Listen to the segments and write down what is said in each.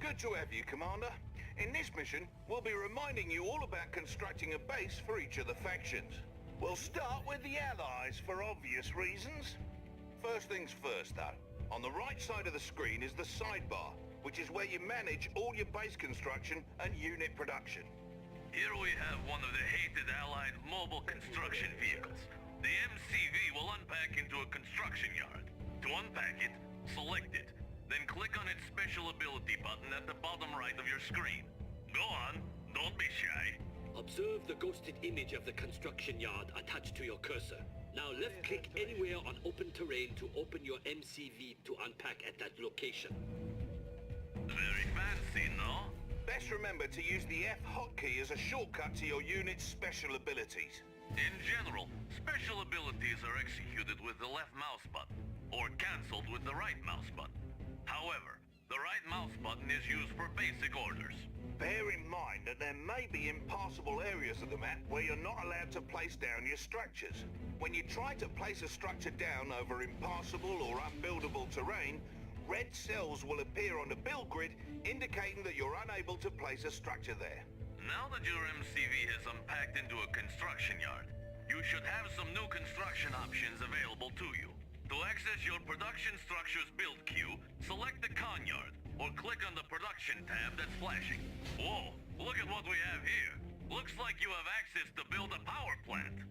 Good to have you, Commander. In this mission, we'll be reminding you all about constructing a base for each of the factions. We'll start with the Allies for obvious reasons. First things first, though. On the right side of the screen is the sidebar, which is where you manage all your base construction and unit production. Here we have one of the hated Allied mobile construction vehicles. The MCV will unpack into a construction yard. To unpack it, select it, then click on its special ability button at the bottom right of your screen. Go on, don't be shy. Observe the ghosted image of the construction yard attached to your cursor. Now left-click anywhere on open terrain to open your MCV to unpack at that location. Very fancy, no? Best remember to use the F hotkey as a shortcut to your unit's special abilities. In general, special abilities are executed with the left mouse button, or cancelled with the right mouse button. However, the right mouse button is used for basic orders. Bear in mind that there may be impassable areas of the map where you're not allowed to place down your structures. When you try to place a structure down over impassable or unbuildable terrain, red cells will appear on the build grid indicating that you're unable to place a structure there. Now that your MCV has unpacked into a construction yard, you should have some new construction options available to you. To access your production structure's build queue, select the con yard, or click on the production tab that's flashing. Whoa, look at what we have here. Looks like you have access to build a power plant.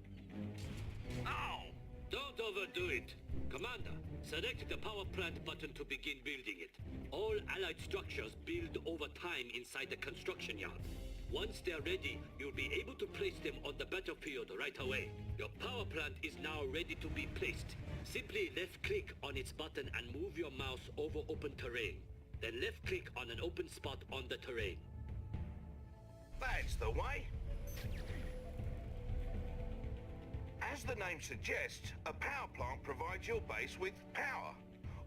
Ow! Don't overdo it. Commander, select the power plant button to begin building it. All Allied structures build over time inside the construction yard. Once they're ready, you'll be able to place them on the battlefield right away. Your power plant is now ready to be placed. Simply left-click on its button and move your mouse over open terrain. Then left-click on an open spot on the terrain. That's the way. As the name suggests, a power plant provides your base with power.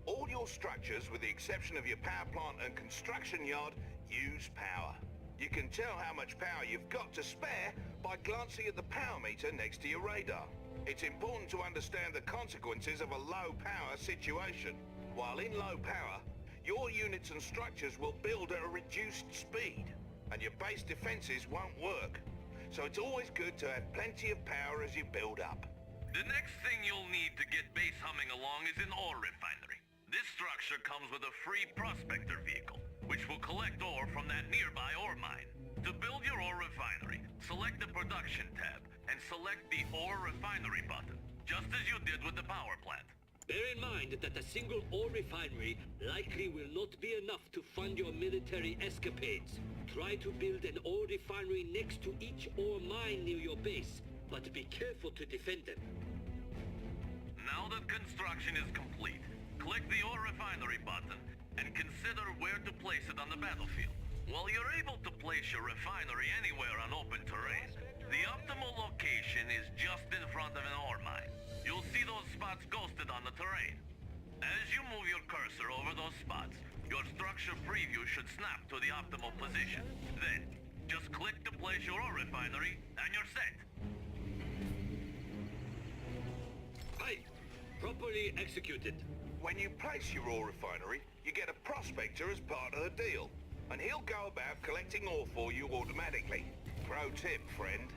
All your structures, with the exception of your power plant and construction yard, use power. You can tell how much power you've got to spare by glancing at the power meter next to your radar. It's important to understand the consequences of a low power situation. While in low power, your units and structures will build at a reduced speed, and your base defenses won't work. So it's always good to have plenty of power as you build up. The next thing you'll need to get base humming along is an ore refinery. This structure comes with a free prospector vehicle, which will collect ore from that nearby ore mine. To build your ore refinery, select the production tab and select the ore refinery button, just as you did with the power plant. Bear in mind that a single ore refinery likely will not be enough to fund your military escapades. Try to build an ore refinery next to each ore mine near your base, but be careful to defend them. Now that construction is complete, click the ore refinery button and consider where to place it on the battlefield. While you're able to place your refinery anywhere on open terrain, the optimal location is just in front of an ore mine. You'll see those spots ghosted on the terrain. As you move your cursor over those spots, your structure preview should snap to the optimal position. Then, just click to place your ore refinery and you're set. Right. Properly executed. When you place your ore refinery, you get a prospector as part of the deal, and he'll go about collecting ore for you automatically. Pro tip, friend.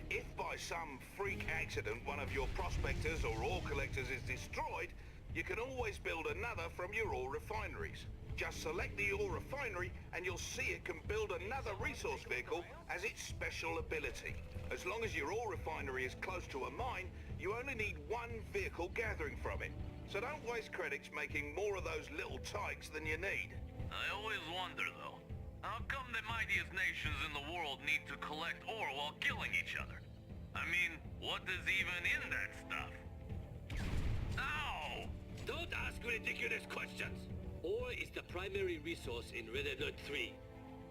If by some freak accident one of your prospectors or ore collectors is destroyed, you can always build another from your ore refineries. Just select the ore refinery and you'll see it can build another resource vehicle as its special ability. As long as your ore refinery is close to a mine, you only need one vehicle gathering from it. So don't waste credits making more of those little tykes than you need. I always wonder, though, how come the mightiest nations in the world need to collect ore while killing each other? I mean, what is even in that stuff? Ow! Don't ask ridiculous questions. Ore is the primary resource in Red Alert 3.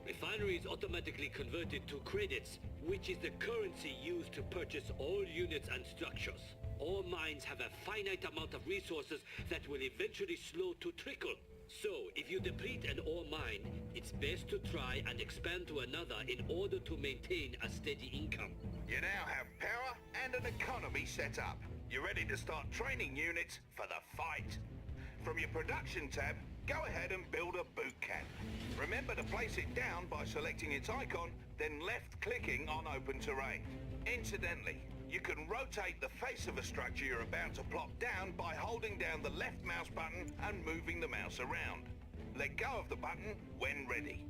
Refinery is automatically converted to credits, which is the currency used to purchase all units and structures. All mines have a finite amount of resources that will eventually slow to trickle. So, if you deplete an ore mine, it's best to try and expand to another in order to maintain a steady income. You now have power and an economy set up. You're ready to start training units for the fight. From your production tab, go ahead and build a boot camp. Remember to place it down by selecting its icon, then left-clicking on open terrain. Incidentally, you can rotate the face of a structure you're about to plop down by holding down the left mouse button and moving the mouse around. Let go of the button when ready.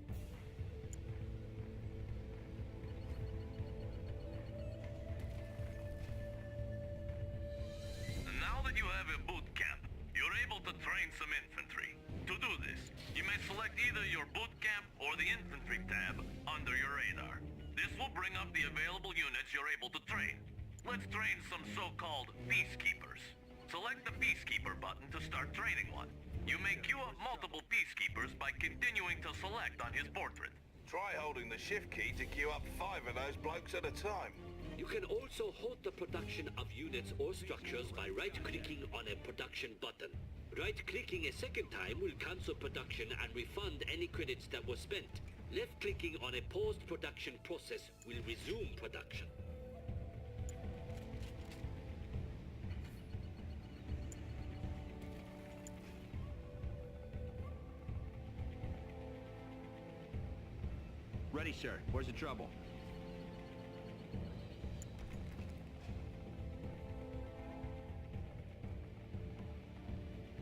Now that you have a boot camp, you're able to train some infantry. To do this, you may select either your boot camp or the infantry tab under your radar. This will bring up the available units you're able to train. Let's train some so-called peacekeepers. Select the peacekeeper button to start training one. You may queue up multiple peacekeepers by continuing to select on his portrait. Try holding the shift key to queue up 5 of those blokes at a time. You can also halt the production of units or structures by right-clicking on a production button. Right-clicking a second time will cancel production and refund any credits that were spent. Left-clicking on a paused production process will resume production. Ready, sir. Where's the trouble?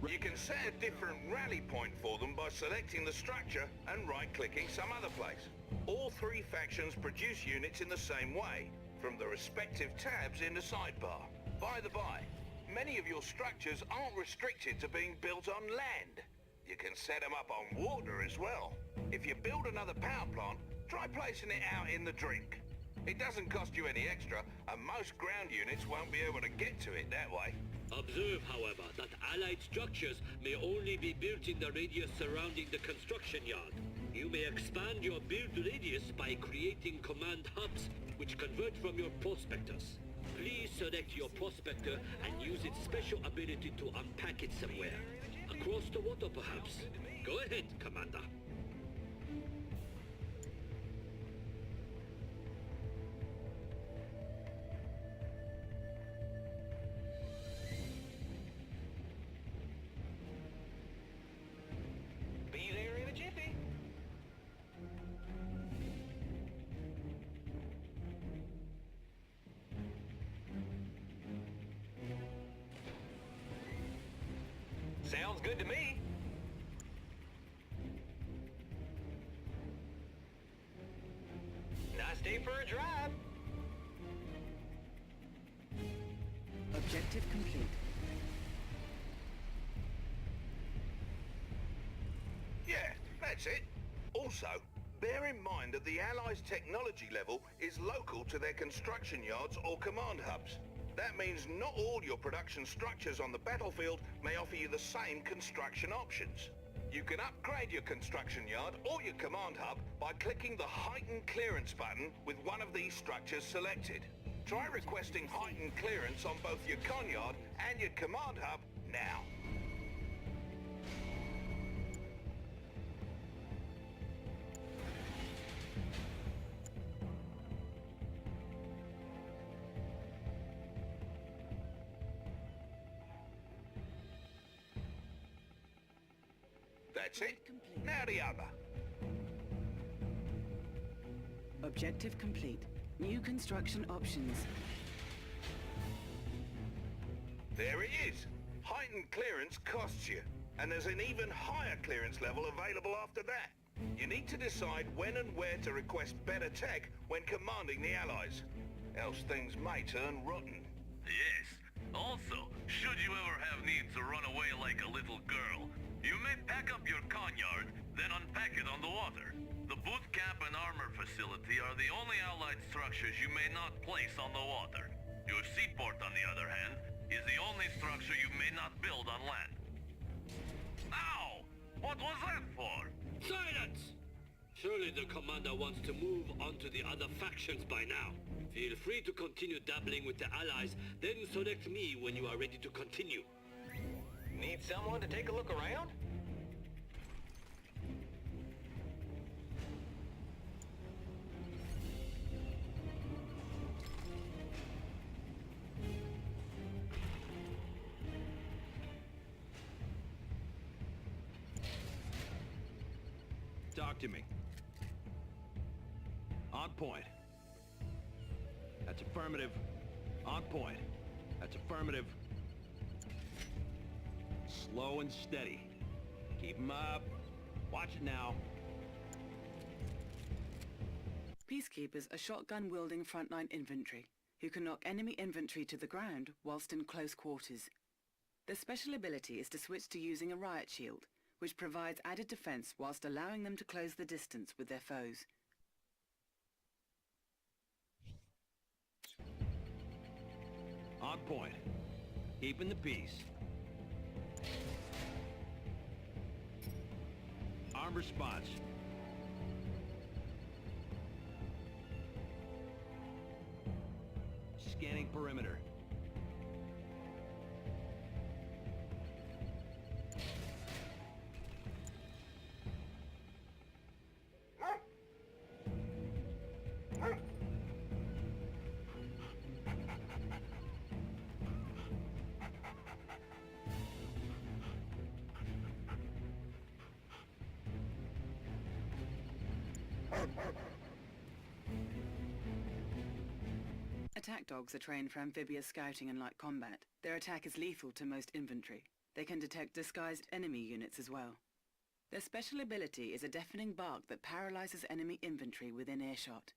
You can set a different rally point for them by selecting the structure and right-clicking some other place. All 3 factions produce units in the same way, from the respective tabs in the sidebar. By the by, many of your structures aren't restricted to being built on land. You can set them up on water as well. If you build another power plant, try placing it out in the drink. It doesn't cost you any extra, and most ground units won't be able to get to it that way. Observe, however, that Allied structures may only be built in the radius surrounding the construction yard. You may expand your build radius by creating command hubs, which convert from your prospectors. Please select your prospector and use its special ability to unpack it somewhere. Across the water, perhaps. Go ahead, Commander. Be there in a jiffy. Sounds good to me. Nice day for a drive. Objective complete. Yeah, that's it. Also, bear in mind that the Allies' technology level is local to their construction yards or command hubs. That means not all your production structures on the battlefield may offer you the same construction options. You can upgrade your construction yard or your command hub by clicking the Heightened Clearance button with one of these structures selected. Try requesting heightened clearance on both your con yard and your command hub now. That's it. Now the other. Objective complete. New construction options. There it is. Heightened clearance costs you, and there's an even higher clearance level available after that. You need to decide when and where to request better tech when commanding the Allies, else things may turn rotten. Yes. Also, should you ever have need to run away like a little girl, you may pack up your con yard, then unpack it on the water. The boot camp and armor facility are the only Allied structures you may not place on the water. Your seaport, on the other hand, is the only structure you may not build on land. Ow! What was that for? Silence! Surely the commander wants to move on to the other factions by now. Feel free to continue dabbling with the Allies, then select me when you are ready to continue. Need someone to take a look around? Talk to me. On point. That's affirmative. On point. That's affirmative. Slow and steady. Keep 'em up. Watch it now. Peacekeepers are shotgun-wielding frontline infantry who can knock enemy infantry to the ground whilst in close quarters. Their special ability is to switch to using a riot shield, which provides added defense whilst allowing them to close the distance with their foes. On point. Keeping the peace. Armed response. Scanning perimeter. Attack dogs are trained for amphibious scouting and light combat. Their attack is lethal to most infantry. They can detect disguised enemy units as well. Their special ability is a deafening bark that paralyzes enemy infantry within earshot.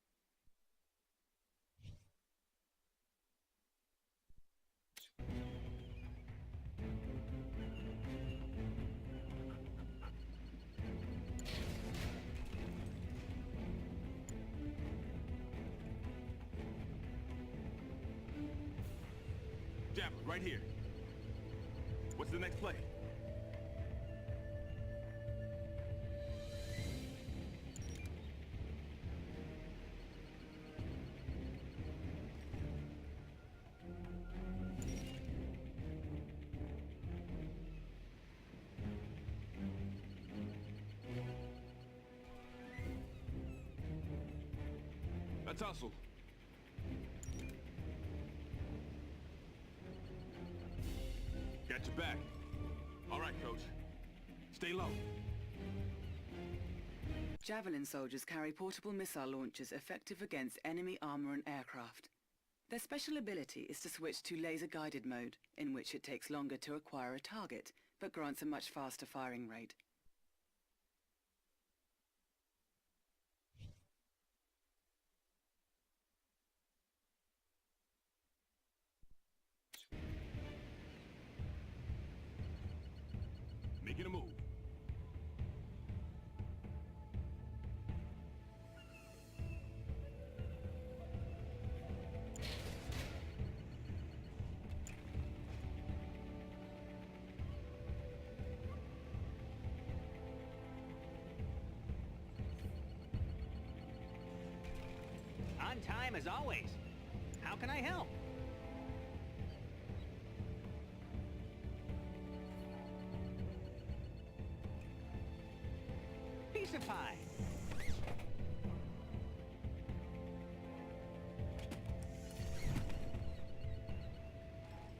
Javelin, right here. What's the next play? Let's hustle. Got your back. All right, Coach. Stay low. Javelin soldiers carry portable missile launchers effective against enemy armor and aircraft. Their special ability is to switch to laser-guided mode, in which it takes longer to acquire a target, but grants a much faster firing rate. Making a move. On time as always. How can I help? Piece of pie.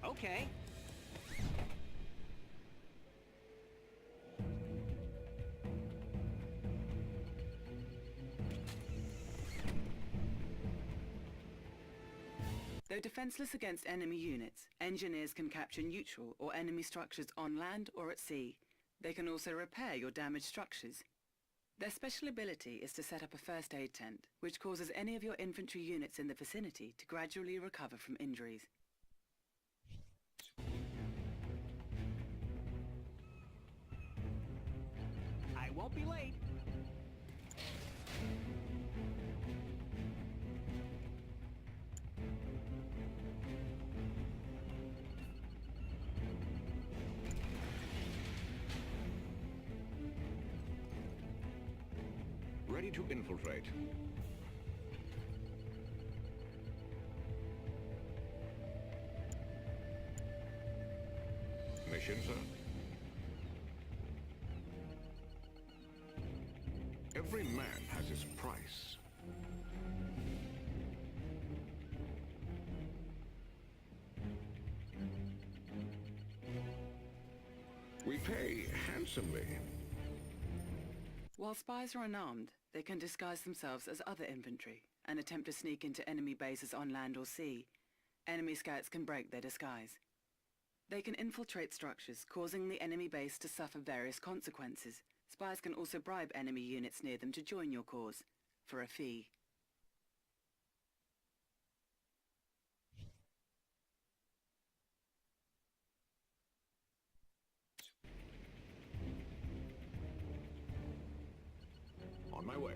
Okay. Though defenseless against enemy units, engineers can capture neutral or enemy structures on land or at sea. They can also repair your damaged structures. Their special ability is to set up a first aid tent, which causes any of your infantry units in the vicinity to gradually recover from injuries. I won't be late. Ready to infiltrate. Mission, sir. Every man has his price. We pay handsomely. While spies are unarmed, they can disguise themselves as other infantry and attempt to sneak into enemy bases on land or sea. Enemy scouts can break their disguise. They can infiltrate structures, causing the enemy base to suffer various consequences. Spies can also bribe enemy units near them to join your cause, for a fee. On my way.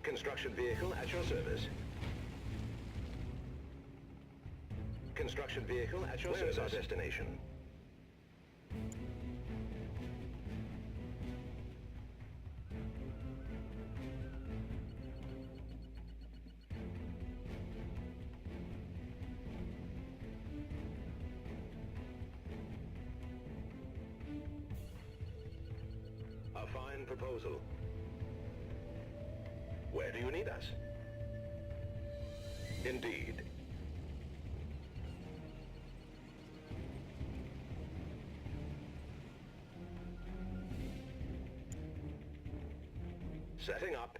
Construction vehicle at your service. Construction vehicle at your service. Where is our destination? A fine proposal. Where do you need us? Indeed. Setting up.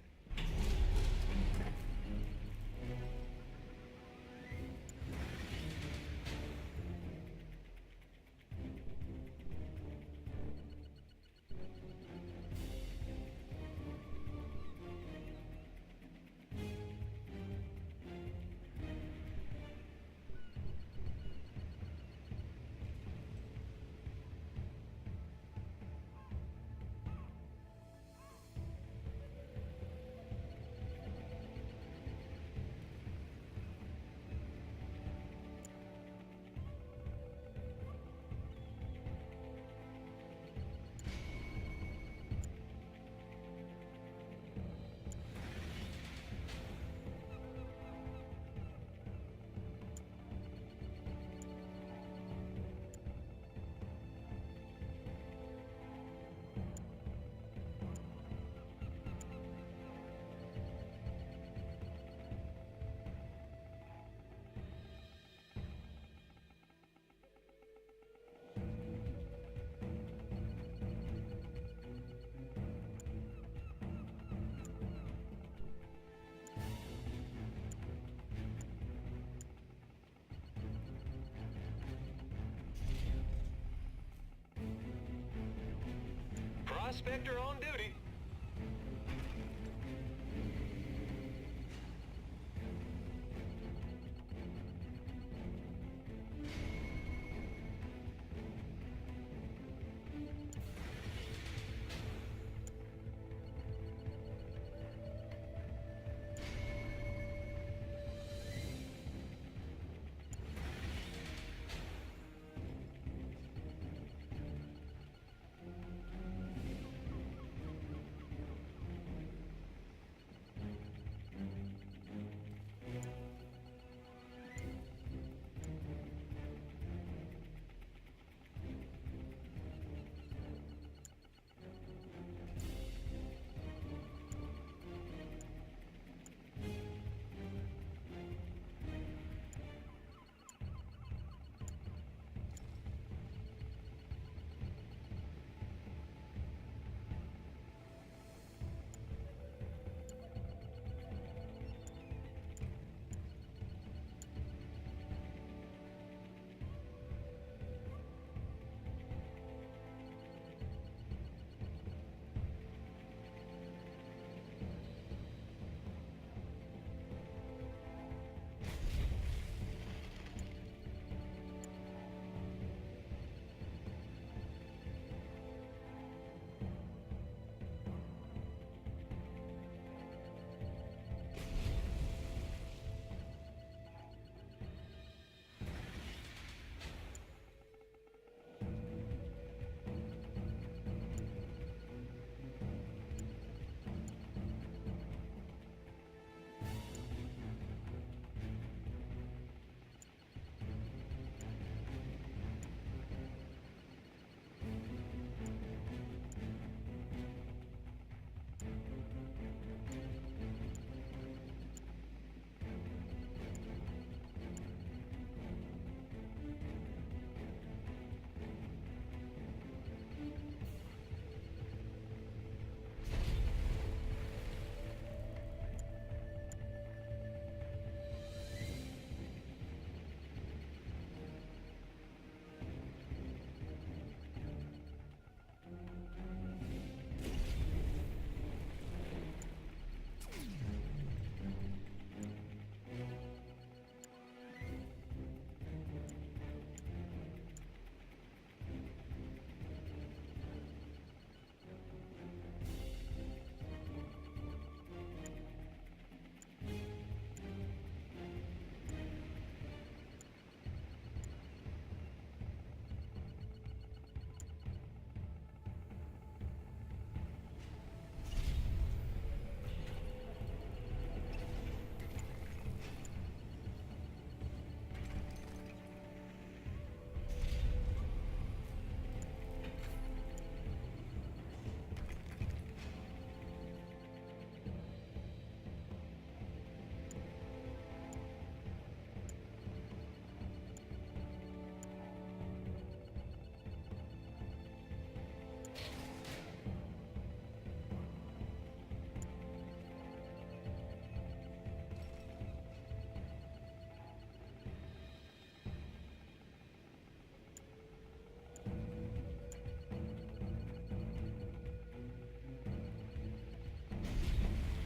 prospector on duty.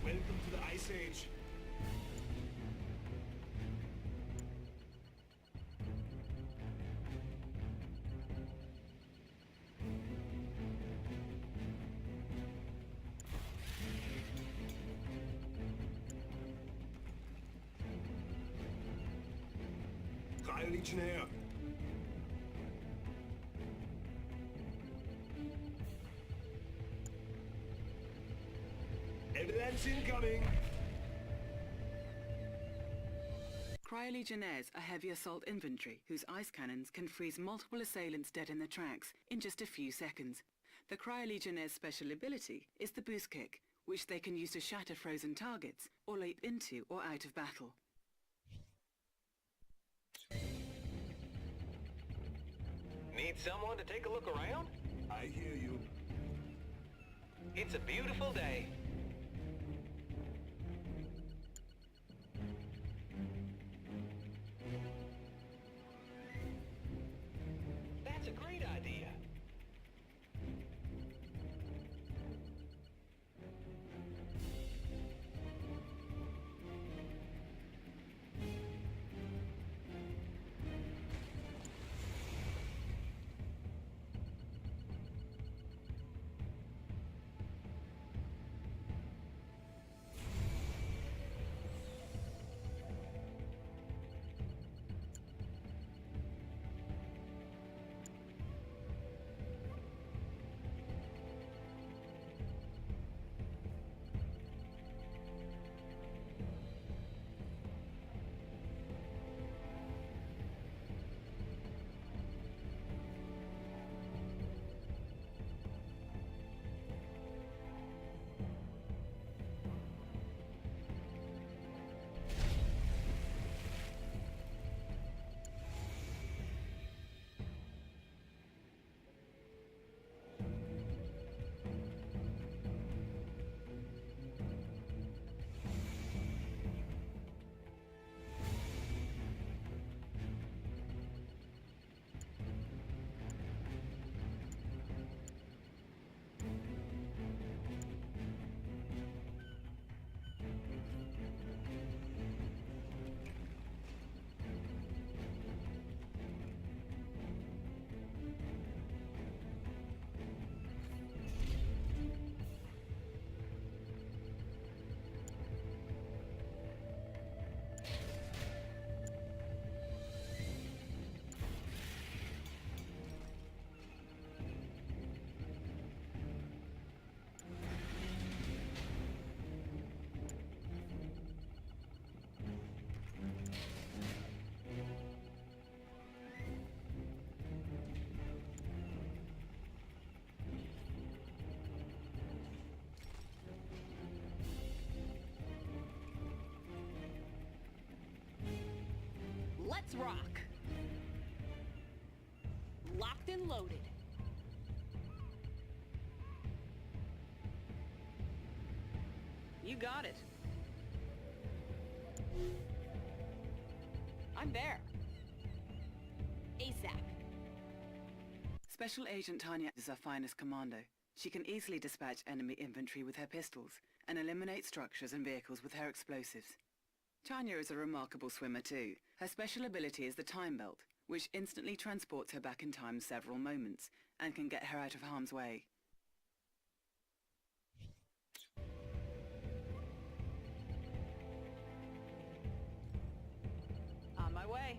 Welcome to the Ice Age. Legionnaire. Evidence incoming. Cryo-Legionnaires are heavy assault infantry whose ice cannons can freeze multiple assailants dead in their tracks in just a few seconds. The Cryo-Legionnaire's special ability is the boost kick, which they can use to shatter frozen targets or leap into or out of battle. Need someone to take a look around? I hear you. It's a beautiful day. That's a great idea. Let's rock. Locked and loaded. You got it. I'm there. ASAP. Special Agent Tanya is our finest commando. She can easily dispatch enemy infantry with her pistols and eliminate structures and vehicles with her explosives. Tanya is a remarkable swimmer too. Her special ability is the time belt, which instantly transports her back in time several moments and can get her out of harm's way. On my way.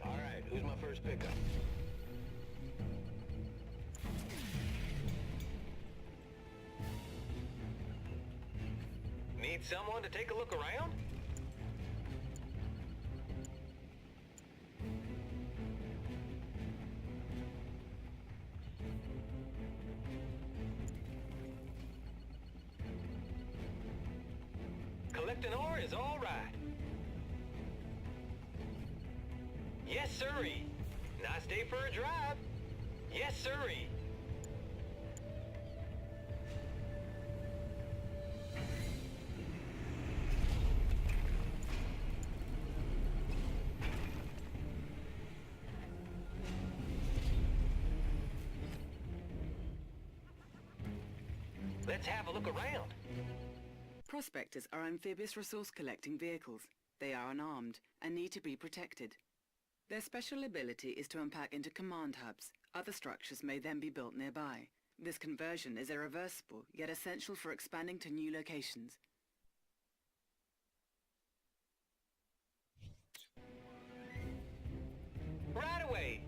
All right, who's my first pickup? Need someone to take a look around? Collecting ore is all right. Yes, sirree. Nice day for a drive. Yes, sirree. Let's have a look around. Prospectors are amphibious resource-collecting vehicles. They are unarmed and need to be protected. Their special ability is to unpack into command hubs. Other structures may then be built nearby. This conversion is irreversible, yet essential for expanding to new locations. Right away.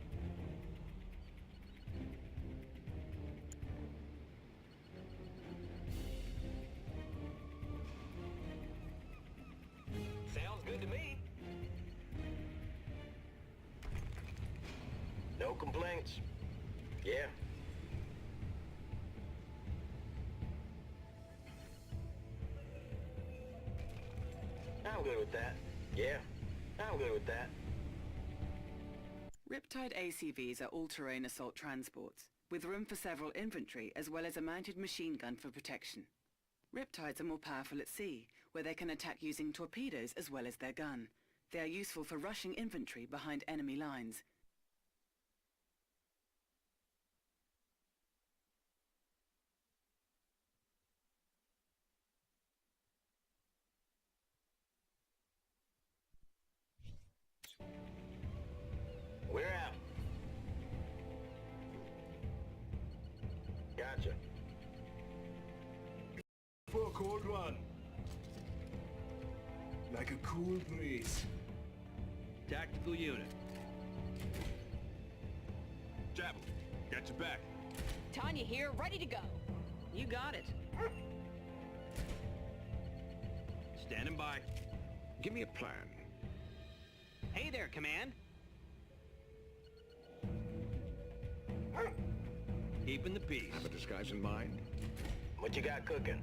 Sounds good to me. No complaints. Yeah. I'm good with that. Yeah. I'm good with that. Riptide ACVs are all-terrain assault transports, with room for several infantry as well as a mounted machine gun for protection. Riptides are more powerful at sea, where they can attack using torpedoes as well as their gun. They are useful for rushing infantry behind enemy lines. We're out. Gotcha. For a cold one. Like a cool breeze. Tactical unit. Javelin, got your back. Tanya here, ready to go. You got it. Standing by. Give me a plan. Hey there, Command. Keeping the peace. Have a disguise in mind? What you got cooking?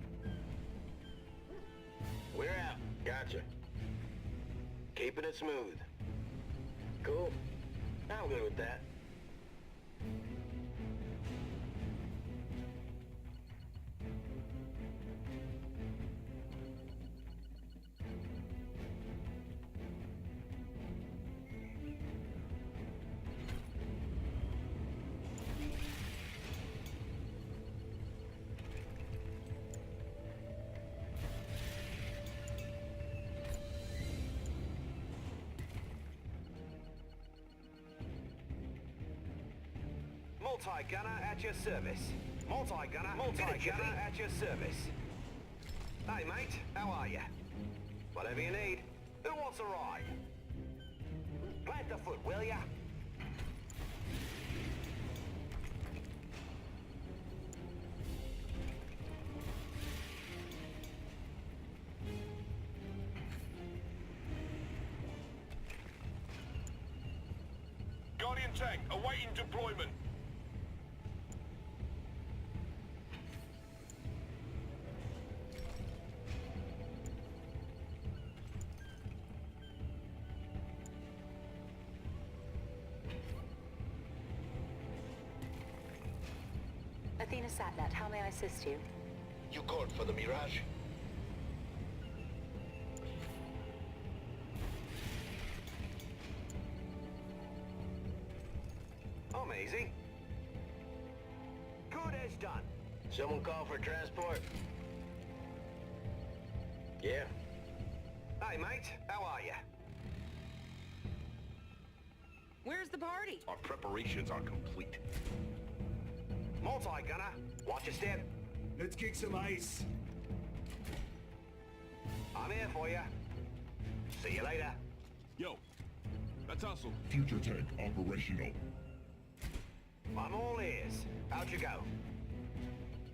We're out. Gotcha. Keeping it smooth. Cool. I'm good with that. Multi-gunner at your service. Multi-gunner at your service. Hey mate, how are you? Whatever you need. Who wants a ride? Plant the foot, will ya? tank, awaiting deployment. Athena Satnet, how may I assist you? You called for the Mirage? Amazing. Good as done. Someone call for transport? Yeah. Hey, mate. How are you? Where's the party? Our preparations are complete. Multi-gunner. Watch your step. Let's kick some ice. I'm here for you. See you later. Yo, let's hustle. Future tank operational. I'm all ears. How'd you go?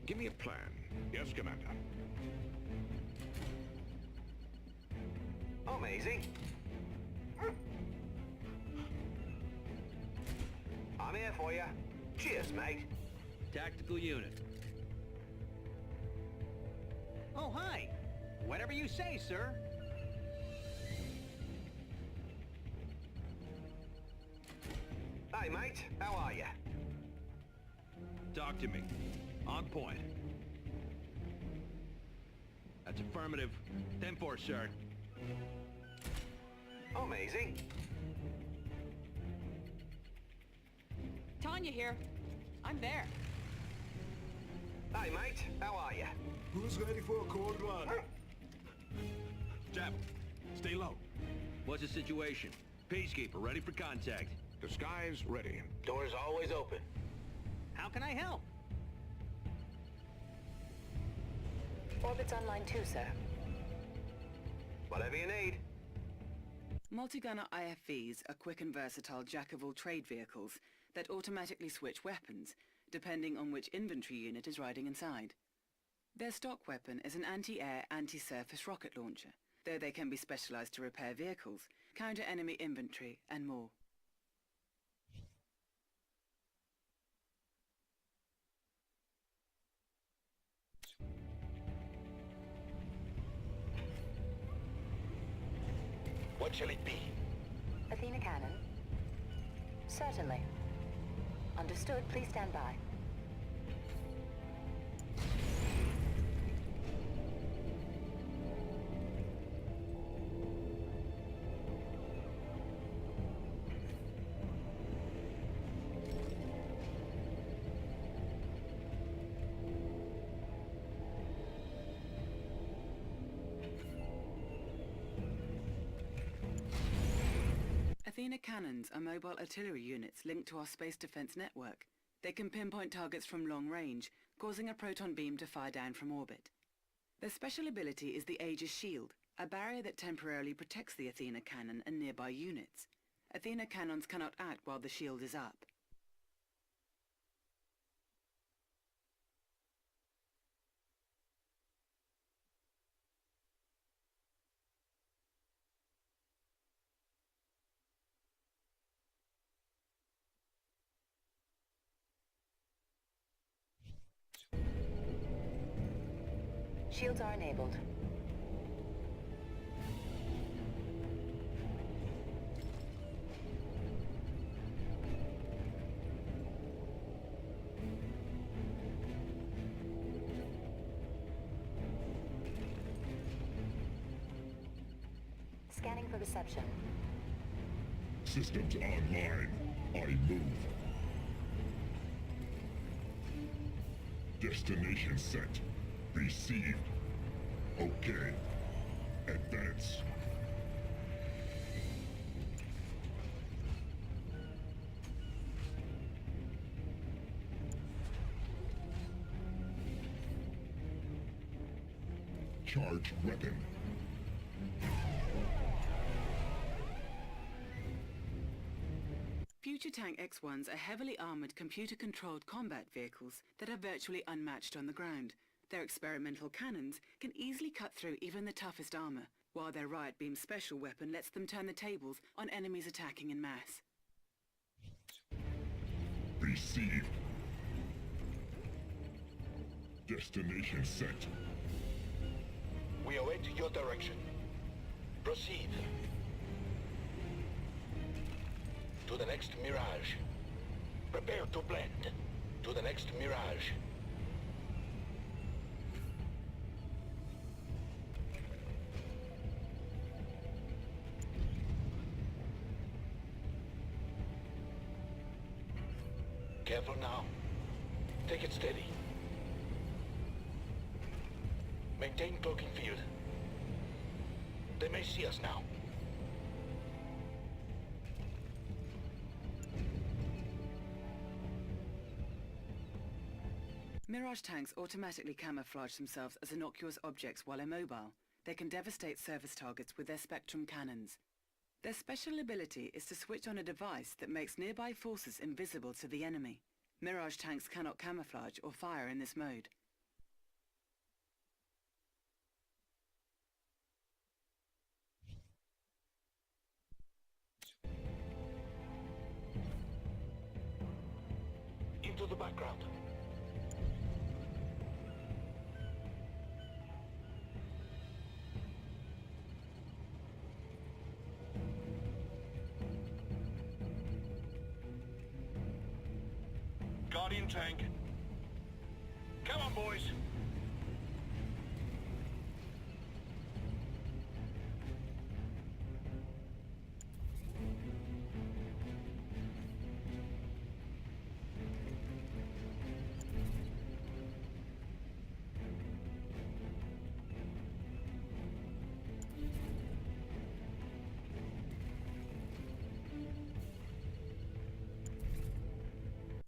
Give me a plan. Yes, Commander. Amazing. I'm here for you. Cheers, mate. Tactical unit. Oh, hi. Whatever you say, sir. Hey, mate. How are you? Talk to me. On point. That's affirmative. 10-4, sir. Amazing. Tanya here. I'm there. Hey, mate. How are you? Who's ready for a cold run? Jab, stay low. What's the situation? Peacekeeper, ready for contact. The sky's ready. Doors always open. How can I help? Orbit's online too, sir. Whatever you need. Multi-gunner IFVs are quick and versatile jack-of-all-trade vehicles that automatically switch weapons, depending on which infantry unit is riding inside. Their stock weapon is an anti-air, anti-surface rocket launcher, though they can be specialized to repair vehicles, counter enemy infantry, and more. What shall it be? Athena Cannon? Certainly. Understood. Please stand by. Athena cannons are mobile artillery units linked to our space defense network. They can pinpoint targets from long range, causing a proton beam to fire down from orbit. Their special ability is the Aegis Shield, a barrier that temporarily protects the Athena cannon and nearby units. Athena cannons cannot act while the shield is up. Shields are enabled. Scanning for reception. Systems online. I move. Destination set. Received. Okay. Advance. Charge weapon. Future Tank X-1s are heavily armoured computer-controlled combat vehicles that are virtually unmatched on the ground. Their experimental cannons can easily cut through even the toughest armour, while their riot beam special weapon lets them turn the tables on enemies attacking in mass. Received. Destination set. We await your direction. Proceed. To the next mirage. Prepare to blend. To the next mirage. Careful now. Take it steady. Maintain cloaking field. They may see us now. Mirage tanks automatically camouflage themselves as innocuous objects while immobile. They can devastate service targets with their Spectrum cannons. Their special ability is to switch on a device that makes nearby forces invisible to the enemy. Mirage tanks cannot camouflage or fire in this mode. Into the background. Guardian tank. Come on, boys.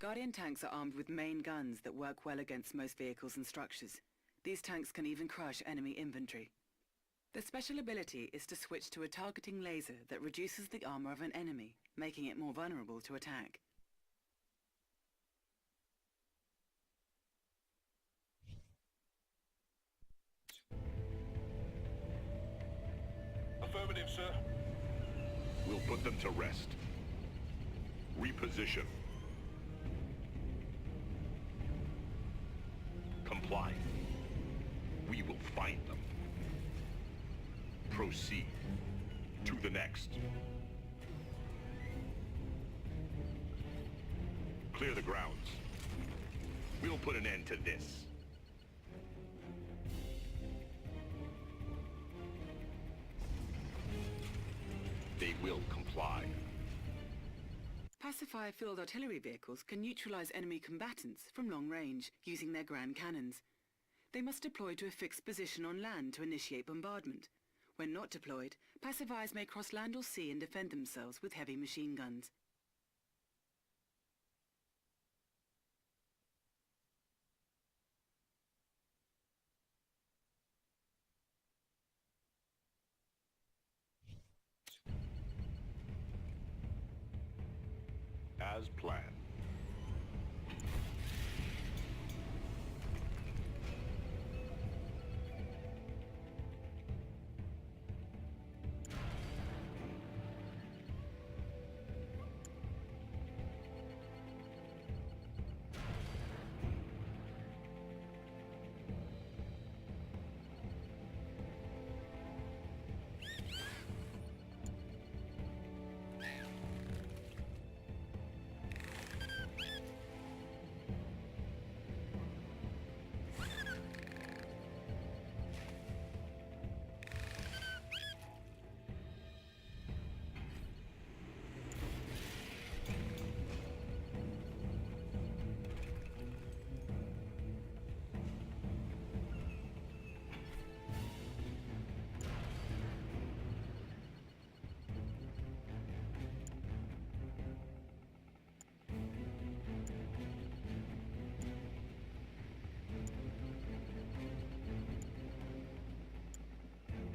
Guardian tanks are armed with main guns that work well against most vehicles and structures. These tanks can even crush enemy infantry. Their special ability is to switch to a targeting laser that reduces the armor of an enemy, making it more vulnerable to attack. Affirmative, sir. We'll put them to rest. Reposition. Comply. We will find them. Proceed. To the next. Clear the grounds. We'll put an end to this. They will comply. Pacify field artillery vehicles can neutralize enemy combatants from long range using their grand cannons. They must deploy to a fixed position on land to initiate bombardment. When not deployed, pacifiers may cross land or sea and defend themselves with heavy machine guns. As planned.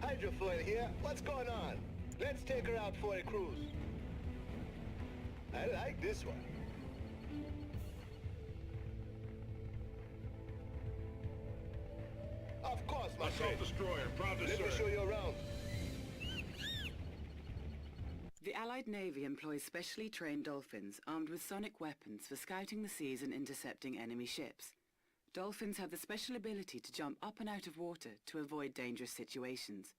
Hydrofoil here. What's going on? Let's take her out for a cruise. I like this one. Of course, my friend. Assault destroyer, proud to Let me serve. show you around. The Allied Allied Navy employs specially trained dolphins armed with sonic weapons for scouting the seas and intercepting enemy ships. Dolphins have the special ability to jump up and out of water to avoid dangerous situations.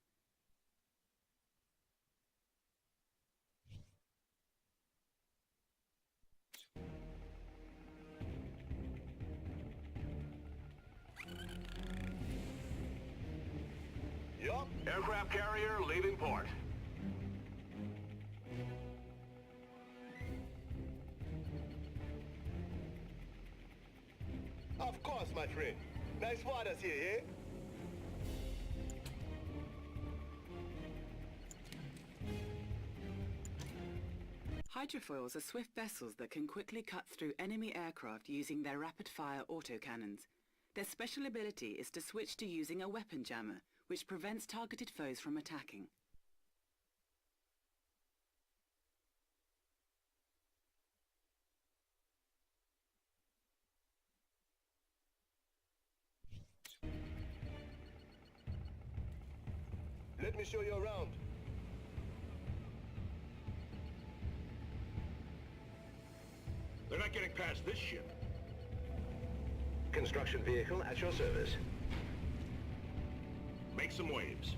Yup, aircraft carrier leaving port. Of course, my friend. Nice waters here, eh? Hydrofoils are swift vessels that can quickly cut through enemy aircraft using their rapid-fire autocannons. Their special ability is to switch to using a weapon jammer, which prevents targeted foes from attacking. Let me show you around. They're not getting past this ship. Construction vehicle at your service. Make some waves.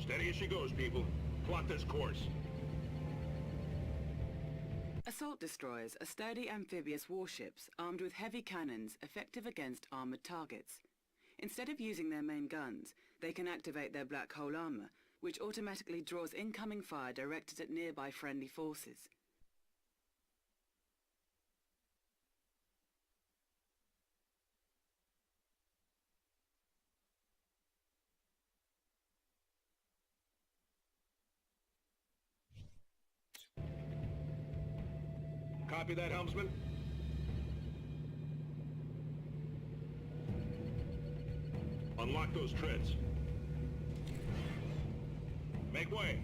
Steady as she goes, people. Plot this course. Assault destroyers are sturdy amphibious warships armed with heavy cannons effective against armored targets. Instead of using their main guns, they can activate their black hole armor, which automatically draws incoming fire directed at nearby friendly forces. Copy that, helmsman? Unlock those treads. Make way.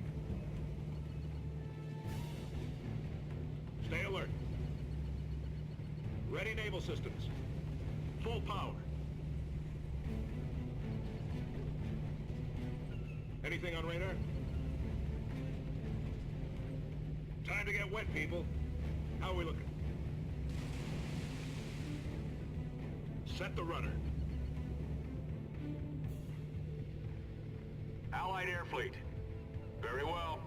Stay alert. Ready naval systems. Full power. Anything on radar? Time to get wet, people. How are we looking? Set the rudder. Allied air fleet. Very well.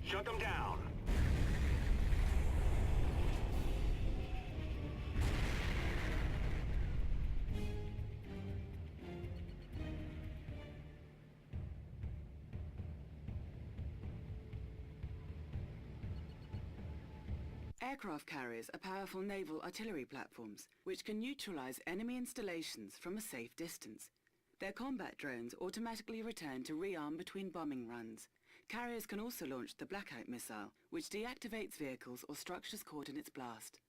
Shut them down. Aircraft carriers are powerful naval artillery platforms, which can neutralize enemy installations from a safe distance. Their combat drones automatically return to rearm between bombing runs. Carriers can also launch the Blackout missile, which deactivates vehicles or structures caught in its blast.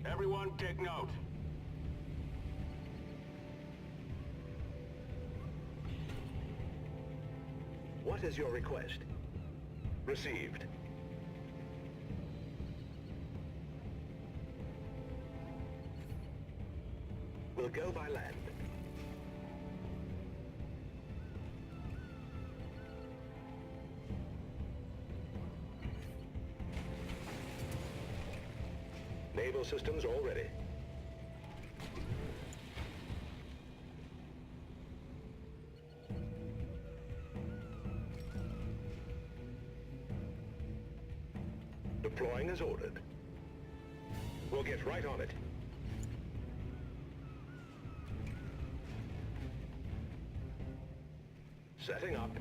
Everyone take note. What is your request? Received. We'll go by land. Naval systems all ready. Deploying as ordered. We'll get right on it. Setting up.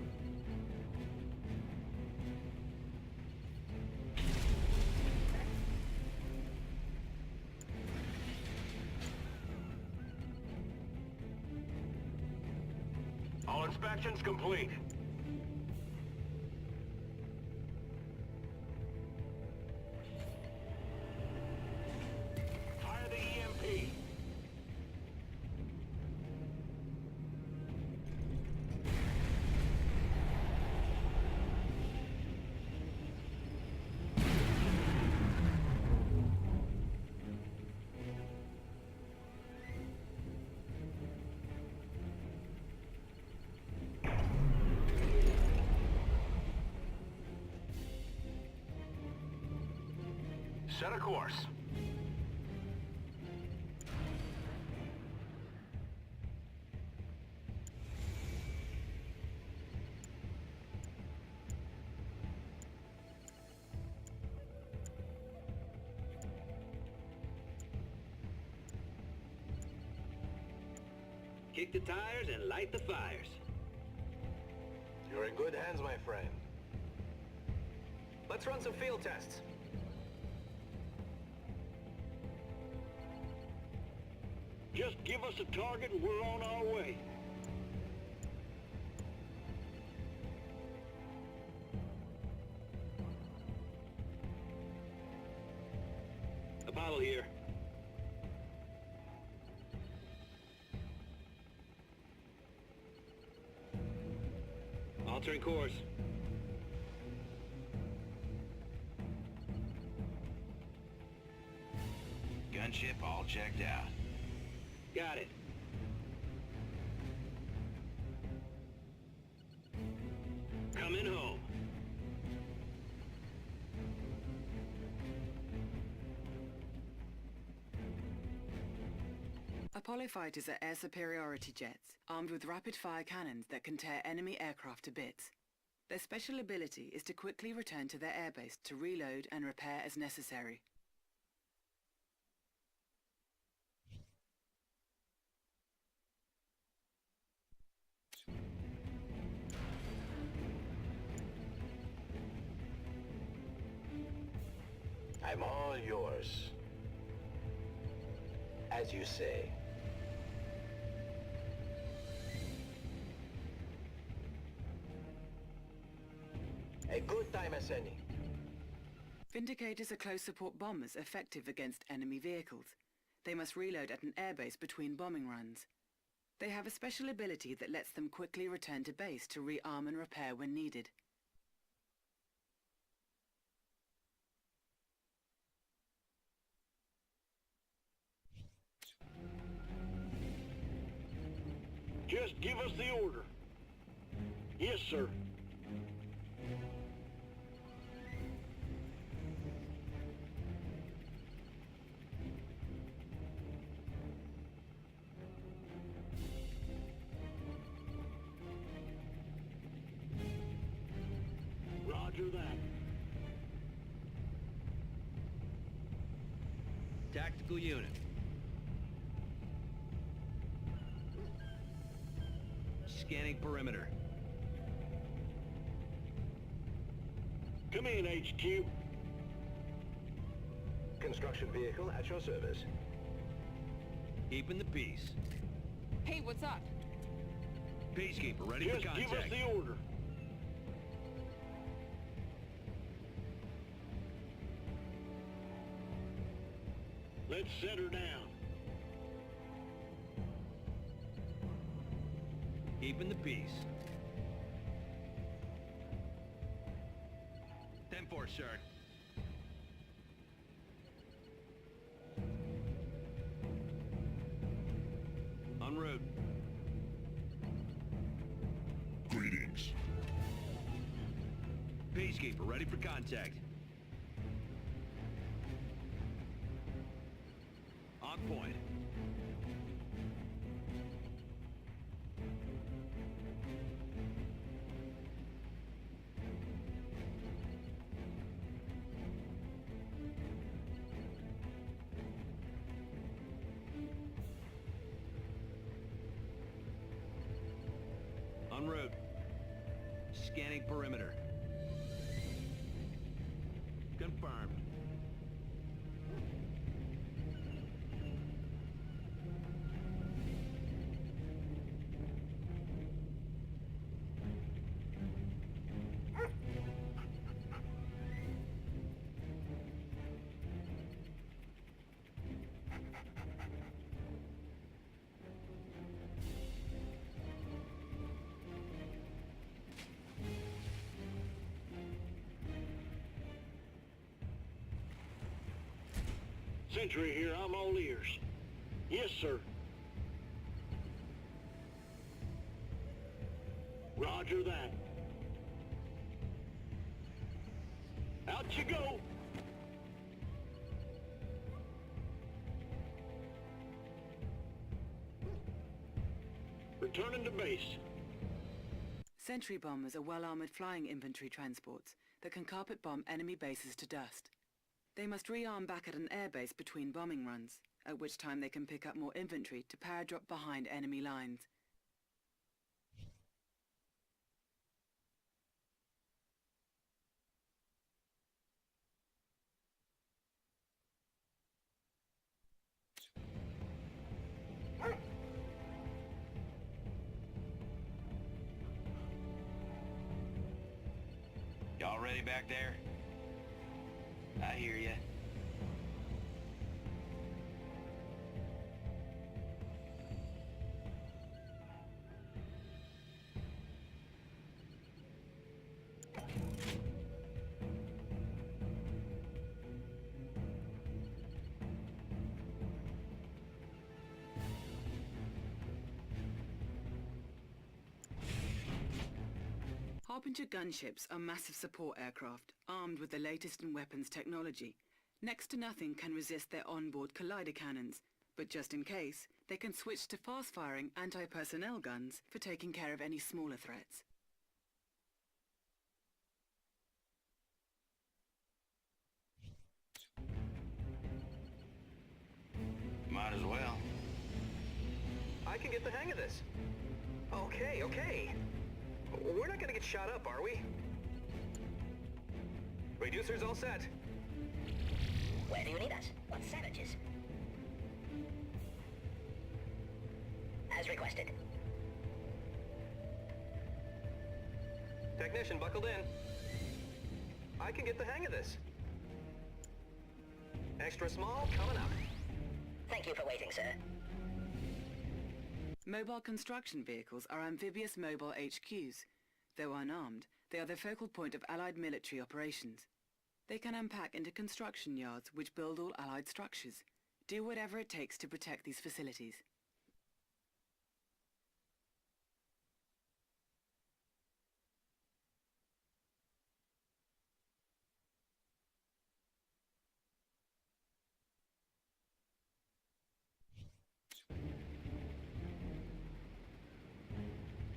All inspections complete. Fire the EMP. Set a course. Kick the tires and light the fires. You're in good hands, my friend. Let's run some field tests. Just give us a target and we're on our way. Apollo here. Altering course. Gunship all checked out. Got it. Coming home. Apollo fighters are air superiority jets, armed with rapid-fire cannons that can tear enemy aircraft to bits. Their special ability is to quickly return to their airbase to reload and repair as necessary. I'm all yours. As you say. A good time as any. Vindicators are close support bombers effective against enemy vehicles. They must reload at an airbase between bombing runs. They have a special ability that lets them quickly return to base to rearm and repair when needed. Just give us the order. Yes, sir. Roger that. Tactical unit. Scanning perimeter. Come in, HQ. Construction vehicle at your service. Keeping the peace. Hey, what's up? Peacekeeper ready Just for contact. give us the order. Let's set her down. Keeping the peace. 10-4, sir. En route. Greetings. Peacekeeper ready for contact. On point. En route. Scanning perimeter. Confirmed. Sentry here, I'm all ears. Yes, sir. Roger that. Out you go! Returning to base. Sentry bombers are well-armored flying infantry transports that can carpet bomb enemy bases to dust. They must rearm back at an airbase between bombing runs, at which time they can pick up more infantry to paradrop behind enemy lines. Y'all ready back there? I hear ya. Harbinger gunships are massive support aircraft, armed with the latest in weapons technology. Next to nothing can resist their onboard collider cannons, but just in case, they can switch to fast-firing anti-personnel guns for taking care of any smaller threats. Might as well. I can get the hang of this. Okay. We're not gonna get shot up, are we? Reducers all set. Where do you need us? What savages? As requested. Technician buckled in. I can get the hang of this. Extra small coming up. Thank you for waiting, sir. Mobile construction vehicles are amphibious mobile HQs. Though unarmed, they are the focal point of Allied military operations. They can unpack into construction yards which build all Allied structures. Do whatever it takes to protect these facilities.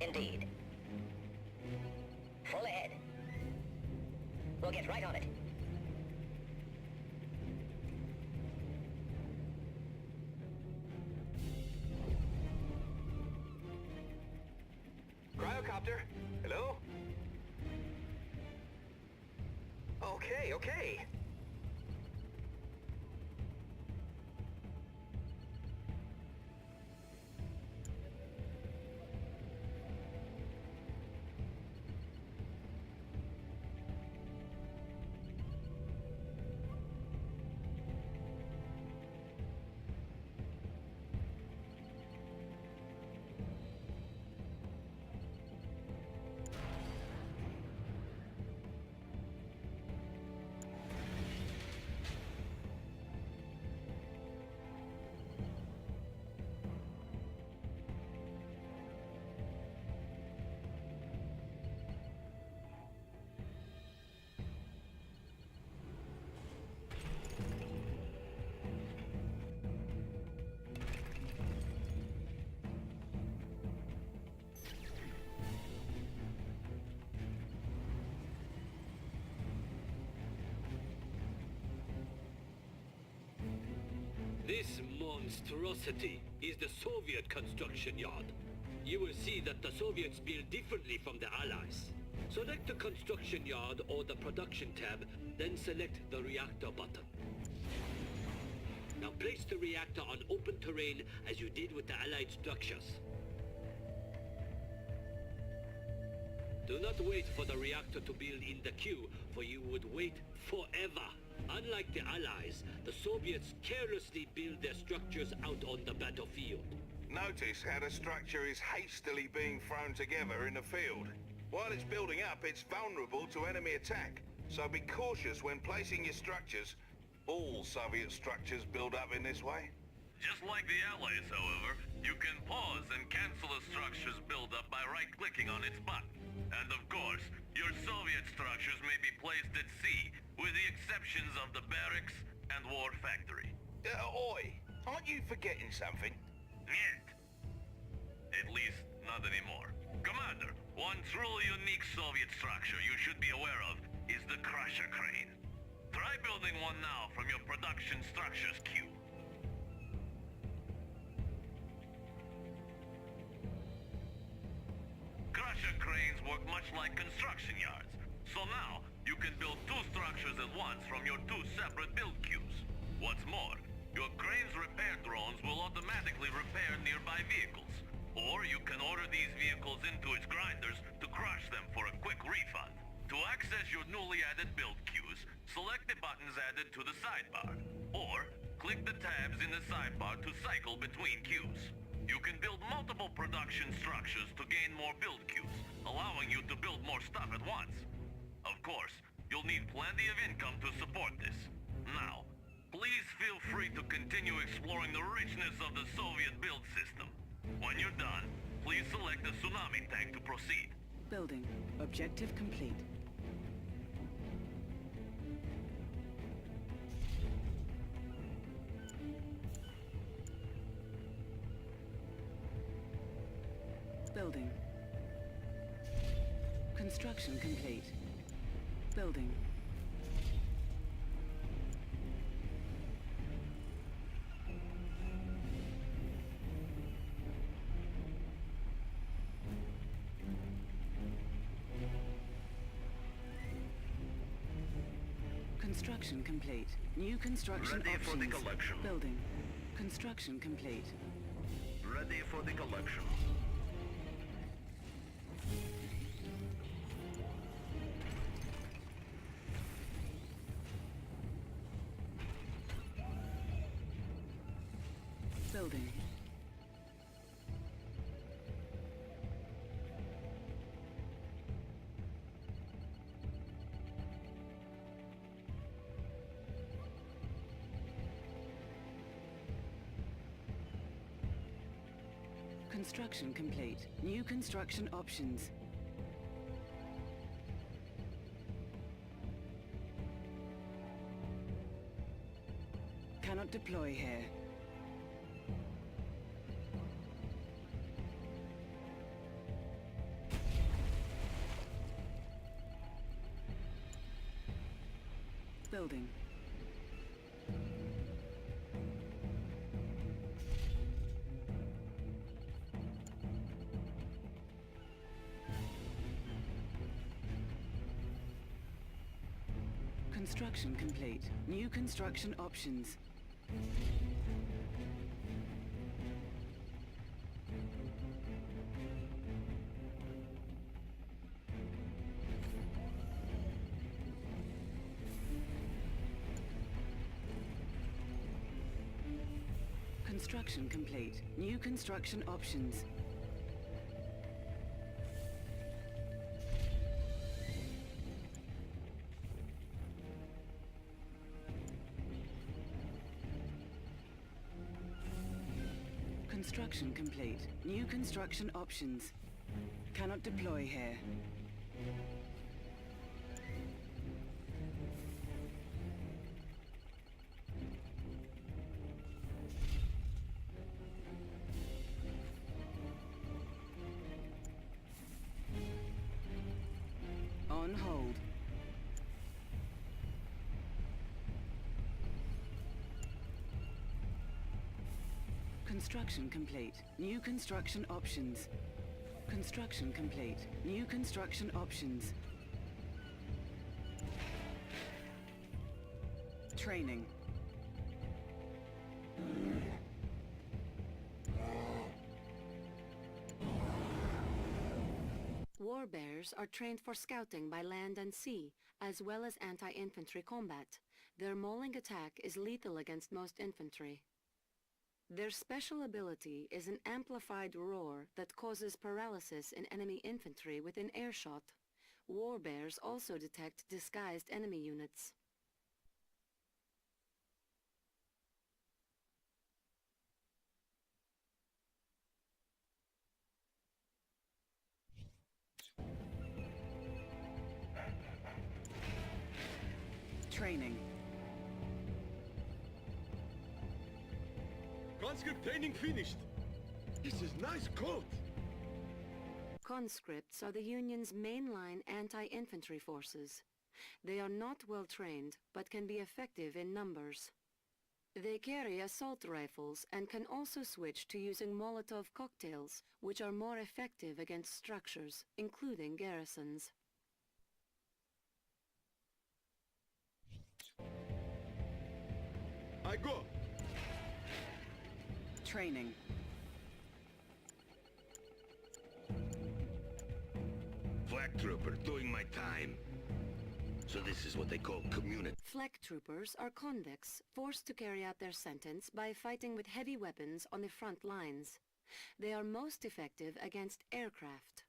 Indeed. Full ahead. We'll get right on it. Cryocopter, hello? Okay. This monstrosity is the Soviet construction yard. you will see that the Soviets build differently from the Allies. Select the construction yard or the production tab, then select the reactor button. Now place the reactor on open terrain as you did with the Allied structures. Do not wait for the reactor to build in the queue, for you would wait forever. Unlike the Allies, the Soviets carelessly build their structures out on the battlefield. Notice how the structure is hastily being thrown together in the field. While it's building up, it's vulnerable to enemy attack. So be cautious when placing your structures. All Soviet structures build up in this way. Just like the Allies, however, you can pause and cancel a structure's buildup by right-clicking on its butt. And of course, your Soviet structures may be placed at sea, with the exceptions of the barracks and war factory. Oi! Aren't you forgetting something? Yet. At least, not anymore. Commander, one truly unique Soviet structure you should be aware of is the Crusher Crane. Try building one now from your production structures queue. Crusher cranes work much like construction yards, so now you can build two structures at once from your two separate build queues. What's more, your crane's repair drones will automatically repair nearby vehicles, or you can order these vehicles into its grinders to crush them for a quick refund. To access your newly added build queues, select the buttons added to the sidebar, or click the tabs in the sidebar to cycle between queues. You can build multiple production structures to gain more build queues, allowing you to build more stuff at once. Of course, you'll need plenty of income to support this. Now, please feel free to continue exploring the richness of the Soviet build system. When you're done, please select the tsunami tank to proceed. Building. Objective complete. Building. Construction complete. Building. Construction complete. New construction Ready options. for the collection. Building. Construction complete. Ready for the collection. Building. Construction complete. New construction options. Cannot deploy here. Building. Construction complete. New construction options. Construction complete. New construction options. Construction complete. New construction options. Cannot deploy here. On hold. Construction complete. New construction options. Construction complete. New construction options. Training. War bears are trained for scouting by land and sea, as well as anti-infantry combat. Their mauling attack is lethal against most infantry. Their special ability is an amplified roar that causes paralysis in enemy infantry within earshot. War bears also detect disguised enemy units. Training. Conscript training finished. This is nice coat. Conscripts are the Union's mainline anti-infantry forces. They are not well trained, but can be effective in numbers. They carry assault rifles and can also switch to using Molotov cocktails, which are more effective against structures, including garrisons. I go. Training. Flak trooper doing my time. So this is what they call community. Flak troopers are convicts forced to carry out their sentence by fighting with heavy weapons on the front lines. They are most effective against aircraft.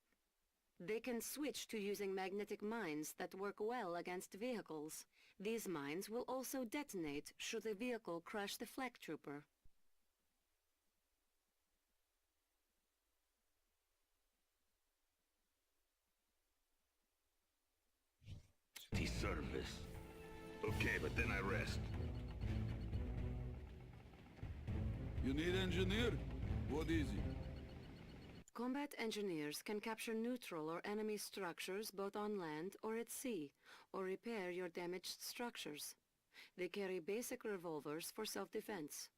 They can switch to using magnetic mines that work well against vehicles. These mines will also detonate should the vehicle crush the flak trooper. Service. Okay, but then I rest. You need engineer? What is it? Combat engineers can capture neutral or enemy structures both on land or at sea, or repair your damaged structures. They carry basic revolvers for self-defense.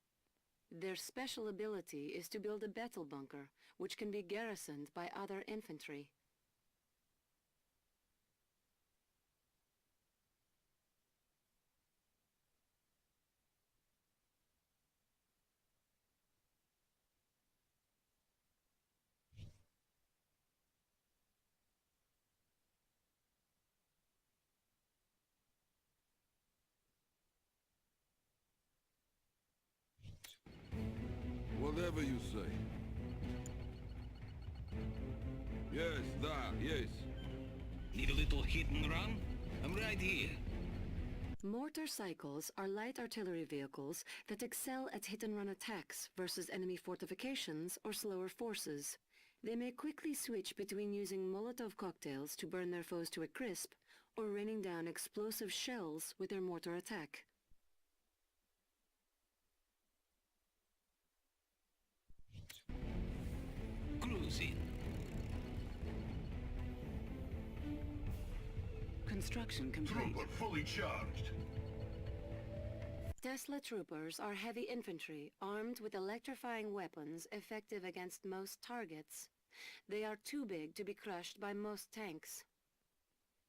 Their special ability is to build a battle bunker, which can be garrisoned by other infantry. Whatever you say. Yes, yes. Need a little hit and run? I'm right here. Mortar cycles are light artillery vehicles that excel at hit-and-run attacks versus enemy fortifications or slower forces. They may quickly switch between using Molotov cocktails to burn their foes to a crisp or raining down explosive shells with their mortar attack. Cruising. Construction complete. Trooper fully charged. Tesla troopers are heavy infantry, armed with electrifying weapons effective against most targets. They are too big to be crushed by most tanks.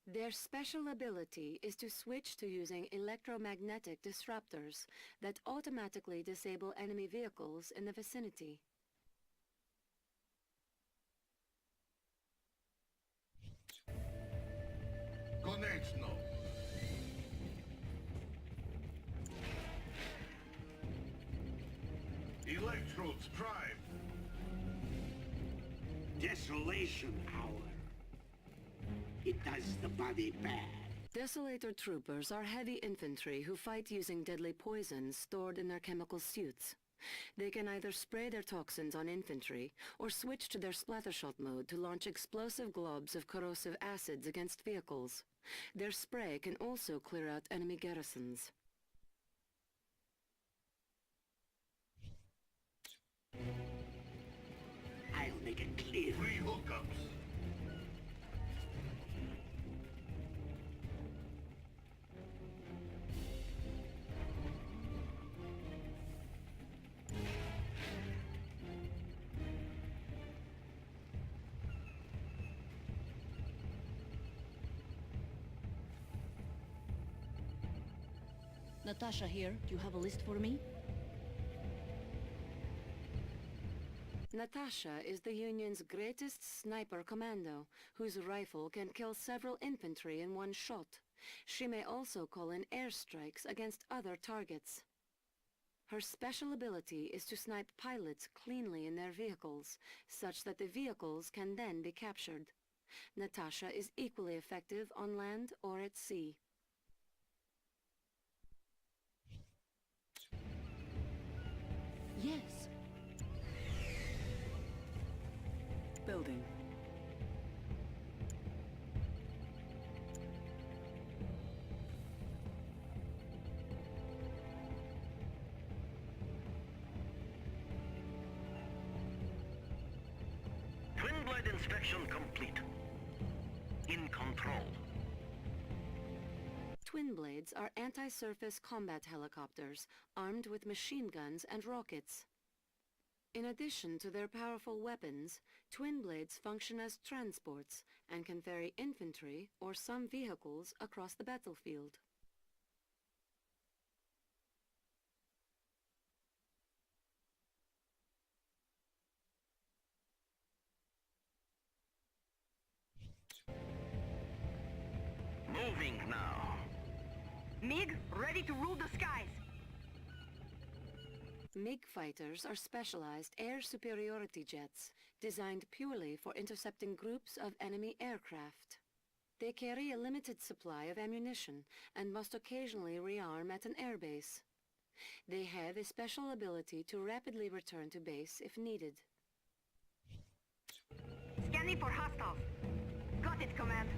Their special ability is to switch to using electromagnetic disruptors that automatically disable enemy vehicles in the vicinity. Konečno. Electrodes prime. Desolation Hour. It does the body bad. Desolator troopers are heavy infantry who fight using deadly poisons stored in their chemical suits. They can either spray their toxins on infantry or switch to their splattershot mode to launch explosive globs of corrosive acids against vehicles. Their spray can also clear out enemy garrisons. I'll make it clear. Free hookups. Natasha here. Do you have a list for me? Natasha is the Union's greatest sniper commando, whose rifle can kill several infantry in one shot. She may also call in airstrikes against other targets. Her special ability is to snipe pilots cleanly in their vehicles, such that the vehicles can then be captured. Natasha is equally effective on land or at sea. Yes. Building. Twin blade inspection complete. In control. Twin blades are anti-surface combat helicopters armed with machine guns and rockets. In addition to their powerful weapons, twin blades function as transports and can ferry infantry or some vehicles across the battlefield. Moving now. MiG, ready to rule the skies. MiG fighters are specialized air superiority jets, designed purely for intercepting groups of enemy aircraft. They carry a limited supply of ammunition and must occasionally rearm at an airbase. They have a special ability to rapidly return to base if needed. Scanning for hostiles. Got it, Command.